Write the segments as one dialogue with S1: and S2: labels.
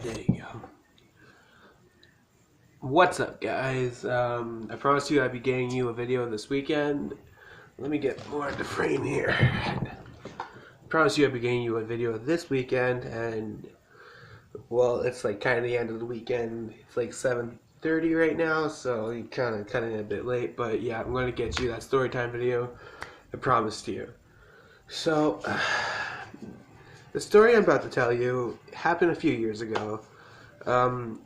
S1: there you go. What's up, guys? I promised you I'd be getting you a video this weekend. Let me get more in the frame here. I promised you I'd be getting you a video this weekend, and well, it's like kind of the end of the weekend. It's like 7:30 right now, so you kind of cutting it a bit late. But yeah, I'm going to get you that Storytime video. I promised you. So, the story I'm about to tell you happened a few years ago.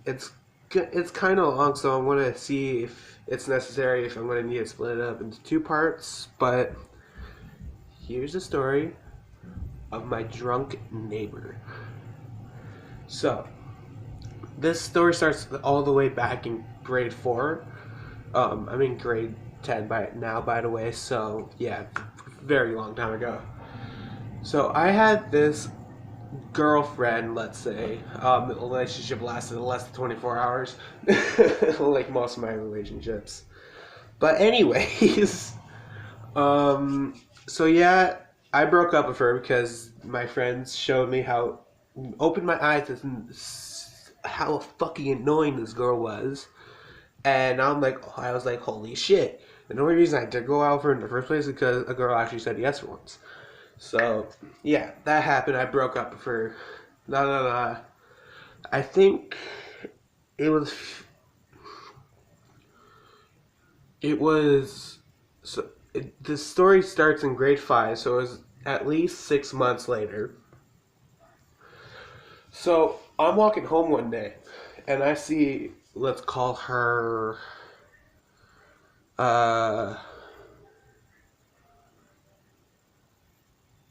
S1: It's kind of long, so I'm going to see if it's necessary, if I'm going to need to split it up into two parts. But here's the story of my drunk neighbor. So, this story starts all the way back in grade 4. I'm in grade 10 now, by the way, so yeah, very long time ago. So, I had this girlfriend, let's say. The relationship lasted less than 24 hours, like most of my relationships. But anyways, so yeah, I broke up with her because my friends showed me opened my eyes to how fucking annoying this girl was. And I was like, holy shit. And the only reason I did go out with her in the first place is because a girl actually said yes once. So, yeah, that happened. I broke up with her. I think it was, the story starts in grade 5, so it was at least 6 months later. So, I'm walking home one day, and I see, let's call her,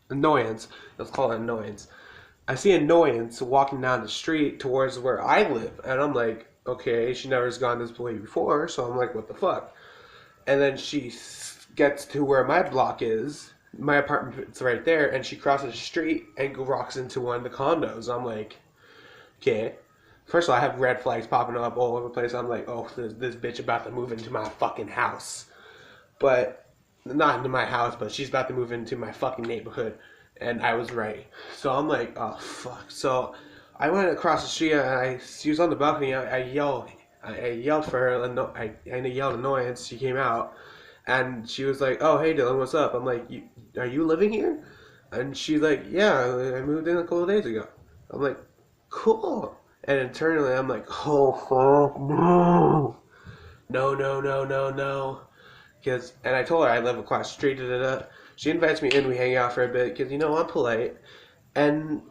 S1: Annoyance. Let's call it Annoyance. I see Annoyance walking down the street towards where I live, and I'm like, okay, she never's gone this way before, so I'm like, what the fuck? And then she gets to where my block is, my apartment's right there, and she crosses the street and walks into one of the condos. I'm like, okay. First of all, I have red flags popping up all over the place. I'm like, oh, this bitch about to move into my fucking house. But not into my house, but she's about to move into my fucking neighborhood, and I was right. So I'm like, oh fuck. So I went across the street, and she was on the balcony. I yelled for her. I yelled Annoyance. She came out, and she was like, oh hey Dylan, what's up? I'm like, are you living here? And she's like, yeah, I moved in a couple of days ago. I'm like, cool. And internally, I'm like, oh fuck no, no. And I told her I live across the street. She invites me in. We hang out for a bit because I'm polite. And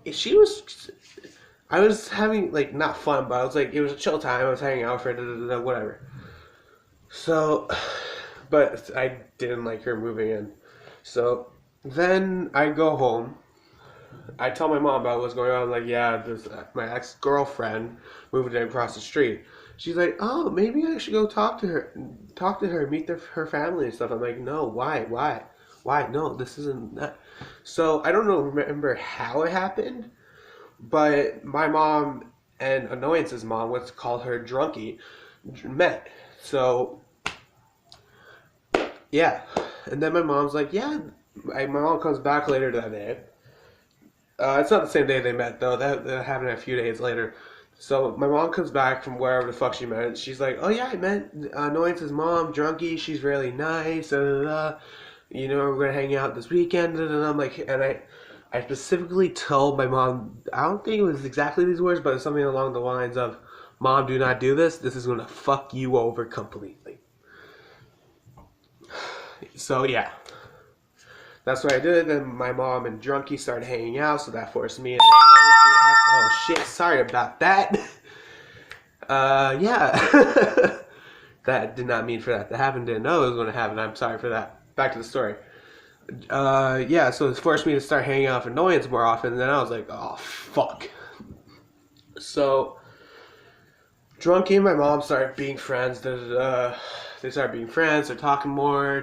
S1: I was having like not fun, but I was like, it was a chill time. I was hanging out for whatever. So, but I didn't like her moving in. So then I go home. I tell my mom about what's going on. I'm like, yeah, my ex-girlfriend moved in across the street. She's like, oh, maybe I should go talk to her, meet her family and stuff. I'm like, no, why? No, this isn't that. So I don't remember how it happened, but my mom and Annoyance's mom, let's call her Drunky, met. So yeah, and then my mom's like, yeah. My mom comes back later that day. It's not the same day they met though. That happened a few days later. So my mom comes back from wherever the fuck she met. She's like, oh yeah, I met Annoyance's mom, Drunky. She's really nice. We're gonna hang out this weekend. And I'm like, and I specifically told my mom, I don't think it was exactly these words, but something along the lines of, Mom, do not do this. This is gonna fuck you over completely. So yeah. That's what I did. Then my mom and Drunky started hanging out, so that forced me. Oh shit! Sorry about that. Yeah. That did not mean for that to happen. Didn't know it was going to happen. I'm sorry for that. Back to the story. Yeah. So it forced me to start hanging out with Annoyance more often. And then I was like, oh fuck. So Drunky and my mom started being friends. They started being friends. They're talking more.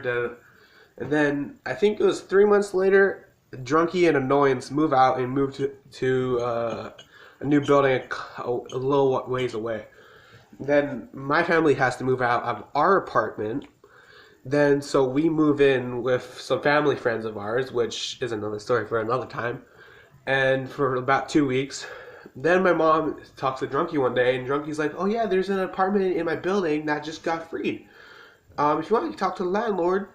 S1: And then, I think it was 3 months later, Drunky and Annoyance move out and move to a new building a little ways away. Then, my family has to move out of our apartment. Then, so we move in with some family friends of ours, which is another story for another time. And for about 2 weeks, Then my mom talks to Drunky one day, and Drunky's like, "Oh yeah, there's an apartment in my building that just got freed. If you want, you can talk to the landlord,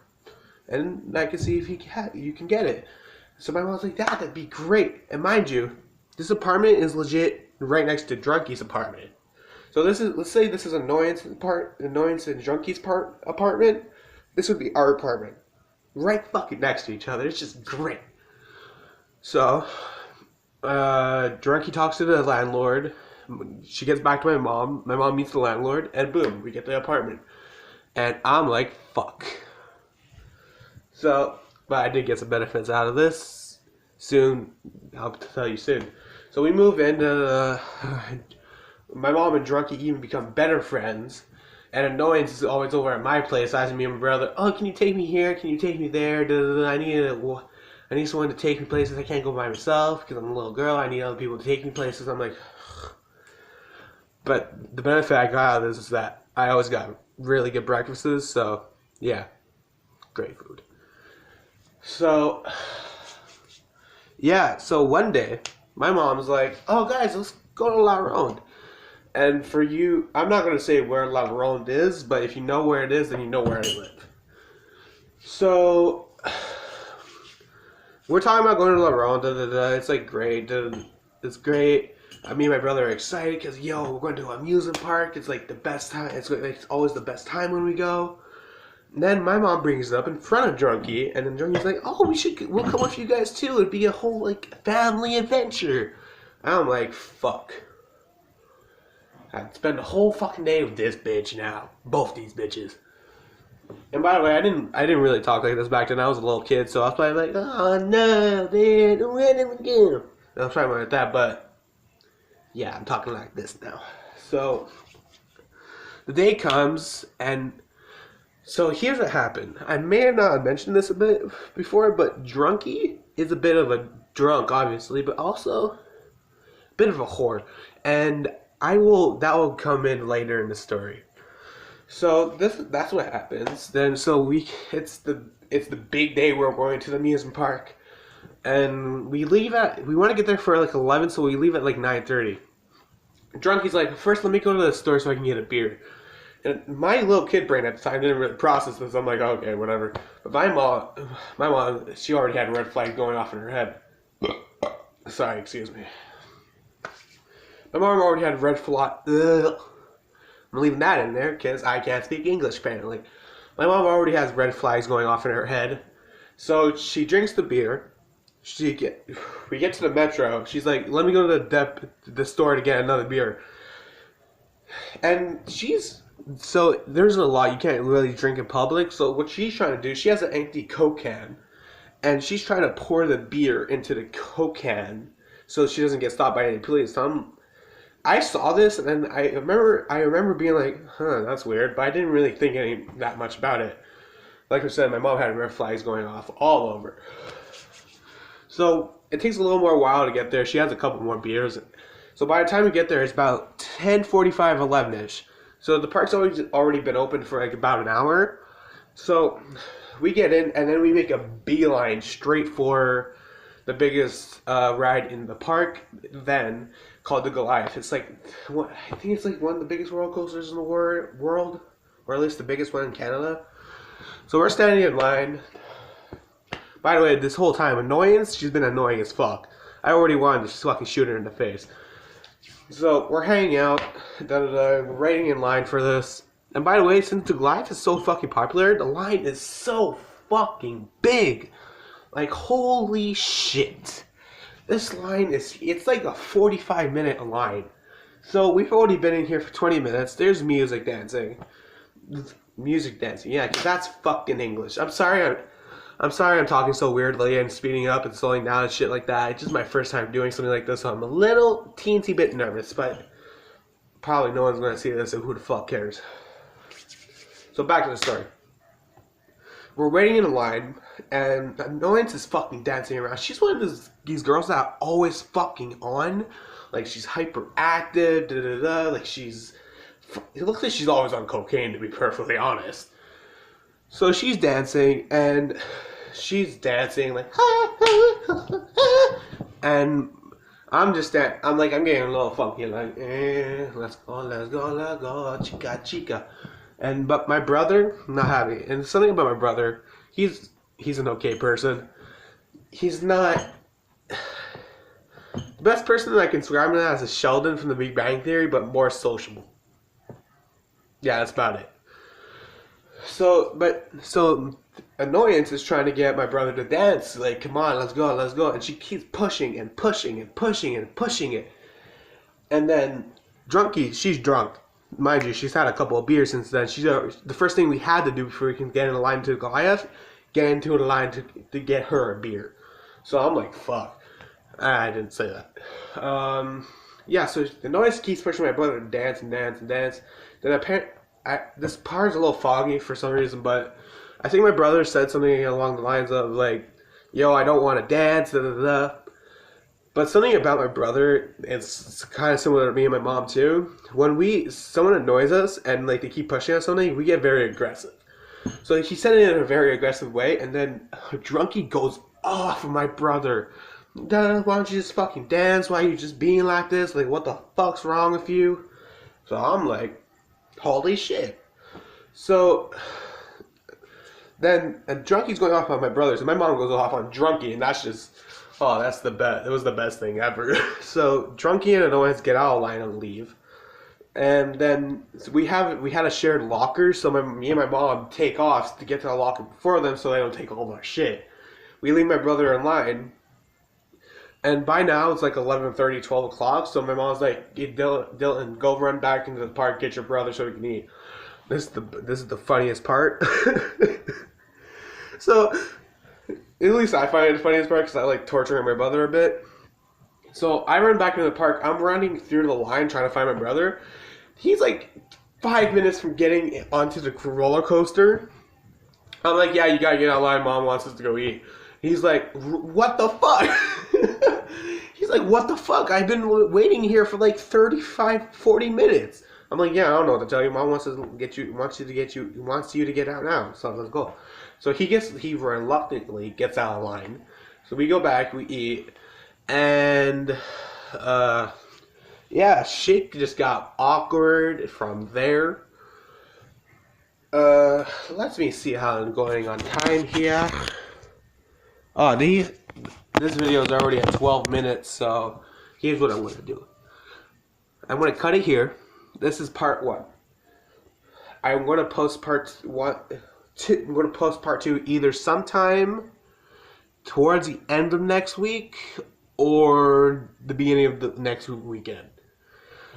S1: and I can see if you can get it." So my mom's like, "Dad, that'd be great." And mind you, this apartment is legit right next to Drunky's apartment. So let's say this is Annoyance and Drunky's apartment. This would be our apartment, right fucking next to each other. It's just great. So, Drunky talks to the landlord. She gets back to my mom. My mom meets the landlord, and boom, we get the apartment. And I'm like, fuck. So, but I did get some benefits out of this. Soon, I'll tell you soon. So we move into my mom and Drunky even become better friends. And Annoyance is always over at my place, asking me and my brother, "Oh, can you take me here? Can you take me there? I need someone to take me places. I can't go by myself because I'm a little girl. I need other people to take me places." I'm like, but the benefit I got out of this is that I always got really good breakfasts. So yeah, great food. So yeah, so one day my mom's like, "Oh guys, let's go to La Ronde." And for you, I'm not going to say where La Ronde is, but if you know where it is, then you know where I live. So, we're talking about going to La Ronde. It's like great. It's great. Me and my brother are excited because, we're going to an amusement park. It's like the best time. It's always the best time when we go. And then my mom brings it up in front of Drunky, and then Drunky's like, "Oh, we'll come with you guys too. It'd be a whole, family adventure." And I'm like, fuck. I'd spend the whole fucking day with this bitch now. Both these bitches. And by the way, I didn't really talk like this back then. I was a little kid, so I was probably like, "Oh no, man, what am I doing?" I was probably like that, but yeah, I'm talking like this now. So the day comes, and so here's what happened. I may have not mentioned this a bit before, but Drunky is a bit of a drunk, obviously, but also a bit of a whore. And that will come in later in the story. So that's what happens. Then it's the big day we're going to the amusement park, and we want to get there for 11, so we leave at 9:30. Drunky's like, "First let me go to the store so I can get a beer." And my little kid brain at the time didn't really process this. I'm like, okay, whatever. But my mom, she already had red flags going off in her head. Sorry, excuse me. My mom already had red flag. I'm leaving that in there because I can't speak English apparently. My mom already has red flags going off in her head. So she drinks the beer. We get to the metro. She's like, "Let me go to the store to get another beer." And so there's a lot you can't really drink in public. So what she's trying to do, she has an empty Coke can, and she's trying to pour the beer into the Coke can so she doesn't get stopped by any police. So I saw this, and then I remember being like, "Huh, that's weird," but I didn't really think that much about it. Like I said, my mom had red flags going off all over. So it takes a little more while to get there. She has a couple more beers. So by the time we get there, it's about 10:45, 11-ish. So the park's already been open for about an hour. So we get in, and then we make a beeline straight for the biggest ride in the park then, called the Goliath. It's I think it's one of the biggest roller coasters in the world, or at least the biggest one in Canada. So we're standing in line. By the way, this whole time, Annoyance, she's been annoying as fuck. I already wanted to just fucking shoot her in the face. So we're hanging out, we're waiting in line for this. And by the way, since the Goliath is so fucking popular, the line is so fucking big. Holy shit. This line it's like a 45-minute line. So we've already been in here for 20 minutes. There's music dancing. Yeah, 'cause that's fucking English. I'm sorry I'm talking so weirdly and speeding up and slowing down and shit like that. It's just my first time doing something like this, so I'm a little teensy bit nervous, but probably no one's gonna see this, so who the fuck cares? So back to the story. We're waiting in a line, and Annoyance is fucking dancing around. She's one of these girls that are always fucking on. She's hyperactive, it looks like she's always on cocaine, to be perfectly honest. So she's dancing, and and I'm just that. I'm like, I'm getting a little funky. Like, let's go, let's go, let's go, chica, chica. And but my brother, not happy. And something about my brother, he's an okay person. He's not the best person that I can describe him as is Sheldon from The Big Bang Theory, but more sociable. Yeah, that's about it. So Annoyance is trying to get my brother to dance. Like, come on, let's go, let's go. And she keeps pushing and pushing and pushing and pushing it. And then Drunky, she's drunk. Mind you, she's had a couple of beers since then. The first thing we had to do before we can get in the line to Goliath, get into the line to get her a beer. So I'm like, fuck. I didn't say that. Yeah, so the noise keeps pushing my brother to dance and dance and dance. Then this part's a little foggy for some reason, but I think my brother said something along the lines of like, yo, I don't want to dance, da da da. But something about my brother, it's kind of similar to me and my mom too. When someone annoys us and like they keep pushing us something, we get very aggressive. So he said it in a very aggressive way, and then Drunky goes off of my brother. Why don't you just fucking dance? Why are you just being like this? Like, what the fuck's wrong with you? So I'm like, holy shit. So then Drunky's going off on my brothers, and my mom goes off on Drunky, and that's just, oh, that's the best. It was the best thing ever. So Drunky and Annoyance get out of line and leave. And then we had a shared locker, so me and my mom take off to get to the locker before them so they don't take all of our shit. We leave my brother in line. And by now, it's like 11:30, 12 o'clock. So my mom's like, hey, Dylan, go run back into the park, get your brother so we can eat. This is the funniest part. So, at least I find it the funniest part because I like torturing my brother a bit. So I run back into the park. I'm running through the line trying to find my brother. He's like 5 minutes from getting onto the roller coaster. I'm like, yeah, you gotta get out of line. Mom wants us to go eat. He's like, what the fuck? He's like, what the fuck? I've been waiting here for like 35, 40 minutes. I'm like, yeah, I don't know what to tell you. Mom wants you to get out now. So let's go. So he reluctantly gets out of line. So we go back, we eat, and yeah, shit just got awkward from there. Let me see how I'm going on time here. Oh, this video is already at 12 minutes, so here's what I'm going to do. I'm going to cut it here. This is part 1. I'm going to post part 1. I'm going to post part 2 either sometime towards the end of next week or the beginning of the next weekend.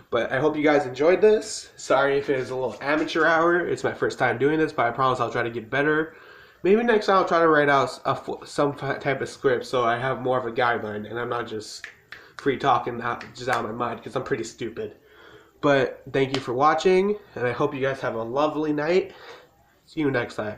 S1: But I hope you guys enjoyed this. Sorry if it is a little amateur hour. It's my first time doing this, but I promise I'll try to get better. Maybe next time I'll try to write out some type of script so I have more of a guideline and I'm not just free talking just out of my mind because I'm pretty stupid. But thank you for watching, and I hope you guys have a lovely night. See you next time.